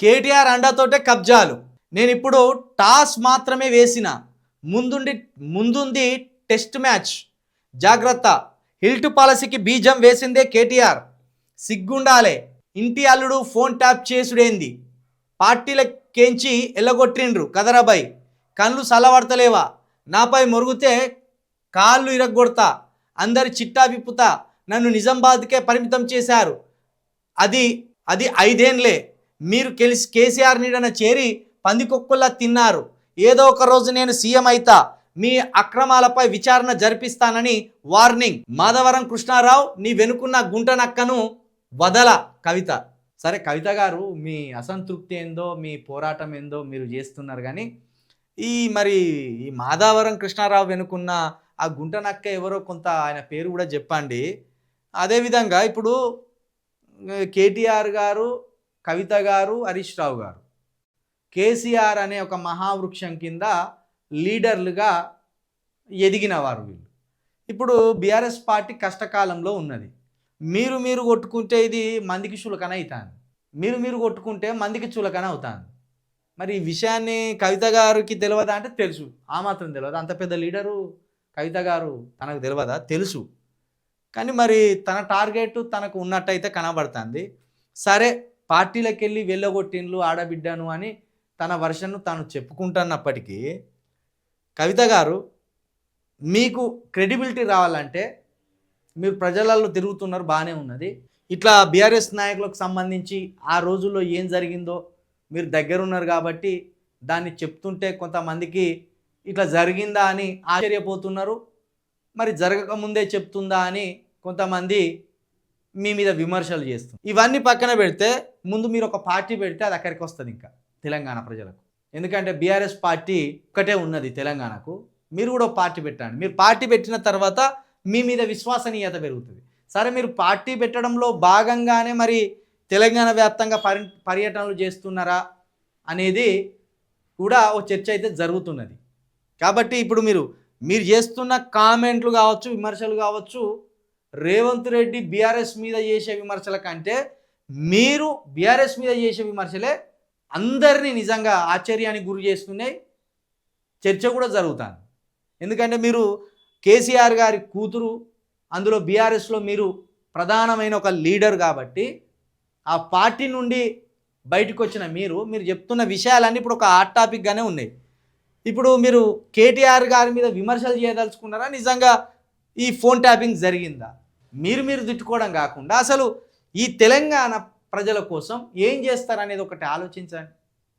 కేటీఆర్ అండతోటే కబ్జాలు. నేనిప్పుడు టాస్ మాత్రమే వేసిన, ముందుంది టెస్ట్ మ్యాచ్, జాగ్రత్త. హిల్ట్ పాలసీకి బీజం వేసిందే కేటీఆర్. సిగ్గుండాలే, ఇంటి అల్లుడు ఫోన్ ట్యాప్ చేసుడేంది? పార్టీల కేంచి ఎల్లగొట్టిండ్రు కదరాబాయ్. కళ్ళు సలవడతలేవా? నాపై మొరుగుతే కాళ్ళు ఇరగొడతా, అందరి చిట్టా విప్పుతా. నన్ను నిజామాబాద్కే పరిమితం చేశారు. అది 5 ఏళ్లే. మీరు కేసీఆర్ నీడన చేరి పందికొక్కుల్లా తిన్నారు. ఏదో ఒక రోజు నేను సీఎం అయితా, మీ అక్రమాలపై విచారణ జరిపిస్తానని వార్నింగ్. మాధవరం కృష్ణారావు, నీ వెనుకున్న గుంట నక్కను వదల. కవిత. సరే కవిత గారు, మీ అసంతృప్తి ఏందో, మీ పోరాటం ఏందో మీరు చేస్తున్నారు, కానీ ఈ మాధవరం కృష్ణారావు వెనుకున్న ఆ గుంట నక్క ఎవరో కొంత ఆయన పేరు కూడా చెప్పండి. అదేవిధంగా ఇప్పుడు కేటీఆర్ గారు, కవిత గారు, హరీష్ రావు గారు కేసీఆర్ అనే ఒక మహావృక్షం కింద లీడర్లుగా ఎదిగిన వారు వీళ్ళు. ఇప్పుడు బీఆర్ఎస్ పార్టీ కష్టకాలంలో ఉన్నది. మీరు కొట్టుకుంటే ఇది మందికి చులకన అవుతాను, మీరు కొట్టుకుంటే మందికి చులకన అవుతాను. మరి ఈ విషయాన్ని కవిత గారికి తెలియదా అంటే తెలుసు, ఆ మాత్రం తెలియదు. అంత పెద్ద లీడరు కవిత గారు తనకు తెలియదా? తెలుసు. కానీ మరి తన టార్గెట్ తనకు ఉన్నట్టయితే కనబడుతుంది. సరే, పార్టీలకు వెళ్ళి వెళ్ళగొట్టిండ్లు ఆడబిడ్డను అని తన వర్షన్ను తాను చెప్పుకుంటున్నప్పటికీ, కవిత గారు మీకు క్రెడిబిలిటీ రావాలంటే మీరు ప్రజలలో తిరుగుతున్నారు, బాగానే ఉన్నది. ఇట్లా బీఆర్ఎస్ నాయకులకు సంబంధించి ఆ రోజుల్లో ఏం జరిగిందో మీరు దగ్గరున్నారు కాబట్టి దాన్ని చెప్తుంటే కొంతమందికి ఇట్లా జరిగిందా అని ఆశ్చర్యపోతున్నారు. మరి జరగకముందే చెప్తుందా అని కొంతమంది మీ మీద విమర్శలు చేస్తుంది. ఇవన్నీ పక్కన పెడితే ముందు మీరు ఒక పార్టీ పెడితే అది అక్కడికి వస్తుంది ఇంకా తెలంగాణ ప్రజలకు. ఎందుకంటే బీఆర్ఎస్ పార్టీ ఒక్కటే ఉన్నది తెలంగాణకు. మీరు కూడా ఒక పార్టీ పెట్టండి. మీరు పార్టీ పెట్టిన తర్వాత మీ మీద విశ్వసనీయత పెరుగుతుంది. సరే, మీరు పార్టీ పెట్టడంలో భాగంగానే మరి తెలంగాణ వ్యాప్తంగా పర్యటనలు చేస్తున్నారా అనేది కూడా ఓ చర్చ అయితే జరుగుతున్నది. కాబట్టి ఇప్పుడు మీరు చేస్తున్న కామెంట్లు కావచ్చు, విమర్శలు కావచ్చు, రేవంత్ రెడ్డి బీఆర్ఎస్ మీద చేసే విమర్శల కంటే మీరు బీఆర్ఎస్ మీద చేసే విమర్శలే అందరినీ నిజంగా ఆశ్చర్యానికి గురి చేస్తున్నాయి. చర్చ కూడా జరుగుతుంది. ఎందుకంటే మీరు కేసీఆర్ గారి కూతురు, అందులో బీఆర్ఎస్లో మీరు ప్రధానమైన ఒక లీడర్ కాబట్టి ఆ పార్టీ నుండి బయటకు వచ్చిన మీరు చెప్తున్న విషయాలన్నీ ఇప్పుడు ఒక హాట్ టాపిక్గానే ఉన్నాయి. ఇప్పుడు మీరు కేటీఆర్ గారి మీద విమర్శలు చేయదలుచుకున్నారా? నిజంగా ఈ ఫోన్ ట్యాపింగ్ జరిగిందా? మీరు తిట్టుకోవడం కాకుండా అసలు ఈ తెలంగాణ ప్రజల కోసం ఏం చేస్తారనేది ఒకటి ఆలోచించండి.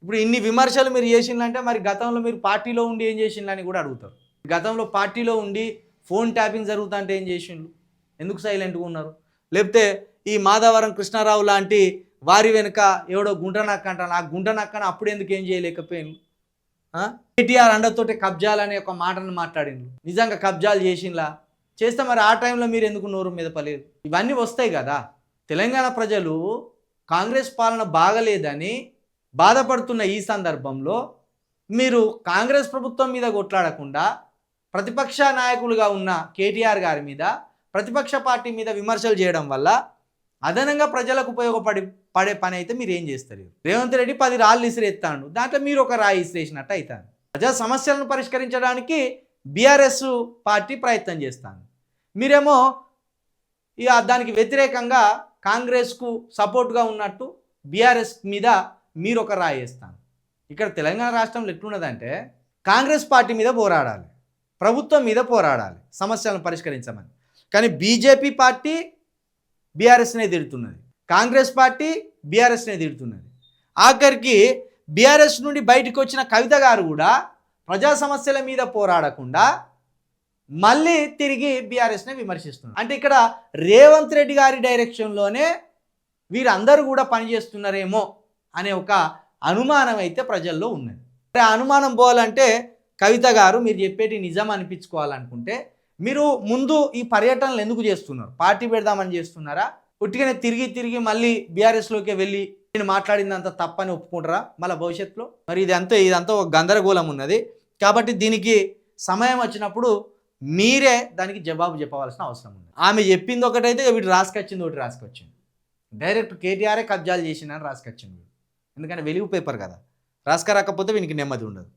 ఇప్పుడు ఇన్ని విమర్శలు మీరు చేసిందంటే మరి గతంలో మీరు పార్టీలో ఉండి ఏం చేసిందని కూడా అడుగుతారు. గతంలో పార్టీలో ఉండి ఫోన్ ట్యాపింగ్ జరుగుతుంటే ఏం చేసిండ్రు? ఎందుకు సైలెంట్గా ఉన్నారు? లేకపోతే ఈ మాధవరం కృష్ణారావు లాంటి వారి వెనుక ఎవడో గుంట నక్క అంటాను, ఆ గుంట నక్కను అప్పుడు ఎందుకు ఏం చేయలేకపోయిండ్రు? కేటీఆర్ అండతోటి కబ్జాలు అనే ఒక మాటను మాట్లాడిండ్రు. నిజంగా కబ్జాలు చేసిండ్లా? చేస్తే మరి ఆ టైంలో మీరు ఎందుకు నోరు మీద పలేదు? ఇవన్నీ వస్తాయి కదా. తెలంగాణ ప్రజలు కాంగ్రెస్ పాలన బాగలేదని బాధపడుతున్న ఈ సందర్భంలో మీరు కాంగ్రెస్ ప్రభుత్వం మీద కొట్లాడకుండా ప్రతిపక్ష నాయకులుగా ఉన్న కేటీఆర్ గారి మీద, ప్రతిపక్ష పార్టీ మీద విమర్శలు చేయడం వల్ల అదనంగా ప్రజలకు పడే పని అయితే మీరు ఏం చేస్తారు? రేవంత్ రెడ్డి 10 రాళ్ళు ఇసిరేస్తాడు, దాంట్లో మీరు ఒక రాయి ఇసిరేసినట్టు అవుతాను. ప్రజా సమస్యలను పరిష్కరించడానికి బీఆర్ఎస్ పార్టీ ప్రయత్నం చేస్తాను, మీరేమో ఇక దానికి వ్యతిరేకంగా కాంగ్రెస్కు సపోర్ట్గా ఉన్నట్టు బీఆర్ఎస్ మీద మీరు ఒక రాయి వేస్తాను. ఇక్కడ తెలంగాణ రాష్ట్రంలో ఎట్లున్నదంటే కాంగ్రెస్ పార్టీ మీద పోరాడాలి, ప్రభుత్వం మీద పోరాడాలి సమస్యలను పరిష్కరించమని. కానీ బీజేపీ పార్టీ బీఆర్ఎస్నే తిడుతున్నది, కాంగ్రెస్ పార్టీ బీఆర్ఎస్నే తిడుతున్నది. ఆఖరికి బీఆర్ఎస్ నుండి బయటకు వచ్చిన కవిత గారు కూడా ప్రజా సమస్యల మీద పోరాడకుండా మళ్ళీ తిరిగి బీఆర్ఎస్నే విమర్శిస్తున్నారు. అంటే ఇక్కడ రేవంత్ రెడ్డి గారి డైరెక్షన్లోనే వీరందరూ కూడా పనిచేస్తున్నారేమో అనే ఒక అనుమానం అయితే ప్రజల్లో ఉన్నది. ఆ అనుమానం పోవాలంటే కవిత గారు మీరు చెప్పేటి నిజం అనిపించుకోవాలనుకుంటే మీరు ముందు ఈ పర్యటనలు ఎందుకు చేస్తున్నారు? పార్టీ పెడదామని చేస్తున్నారా? ఉట్టిగానే తిరిగి మళ్ళీ బీఆర్ఎస్లోకి వెళ్ళి నేను మాట్లాడిందంతా తప్పని ఒప్పుకుంటారా మళ్ళీ భవిష్యత్తులో? మరి ఇదంతా ఒక గందరగోళం ఉన్నది. కాబట్టి దీనికి సమయం వచ్చినప్పుడు మీరే దానికి జవాబు చెప్పవలసిన అవసరం ఉంది. ఆమె చెప్పింది ఒకటైతే వీడు రాసుకొచ్చింది ఒకటి రాసుకొచ్చింది. డైరెక్ట్ కేటీఆరే కబ్జాలు చేసిందని రాసుకొచ్చింది. ఎందుకంటే వెలుగు పేపర్ కదా, రాకపోతే వీనికి నెమ్మది ఉండదు.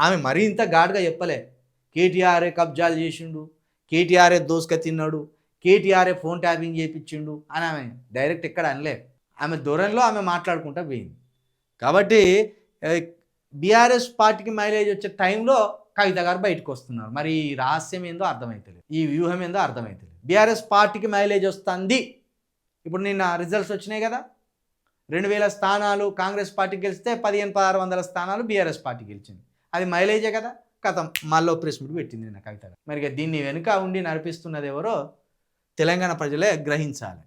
ఆమె మరీ ఇంత ఘాటుగా చెప్పలే, కేటీఆర్ఏ కబ్జాలు చేసిండు, కేటీఆర్ఏ దోసుక తిన్నాడు, కేటీఆర్ఏ ఫోన్ ట్యాపింగ్ చేయించిండు అని ఆమె డైరెక్ట్ ఎక్కడ అనలే. ఆమె ధోరణిలో ఆమె మాట్లాడుకుంటూ పోయింది. కాబట్టి బీఆర్ఎస్ పార్టీకి మైలేజ్ వచ్చే టైంలో కవిత గారు బయటకు వస్తున్నారు. మరి ఈ రహస్యం ఏందో అర్థమవుతలేదు, ఈ వ్యూహం ఏందో అర్థమవుతలేదు. బీఆర్ఎస్ పార్టీకి మైలేజ్ వస్తుంది. ఇప్పుడు నిన్న రిజల్ట్స్ వచ్చినాయి కదా, 2000 స్థానాలు కాంగ్రెస్ పార్టీకి గెలిస్తే 1500-1600 స్థానాలు బీఆర్ఎస్ పార్టీ గెలిచింది. అది మైలేజే కదా. కథం మళ్ళీ ప్రెస్ మీట్ పెట్టింది నిన్న కవిత గారు. మరి దీన్ని వెనుక ఉండి నడిపిస్తున్నది ఎవరో తెలంగాణ ప్రజలే గ్రహించాలి.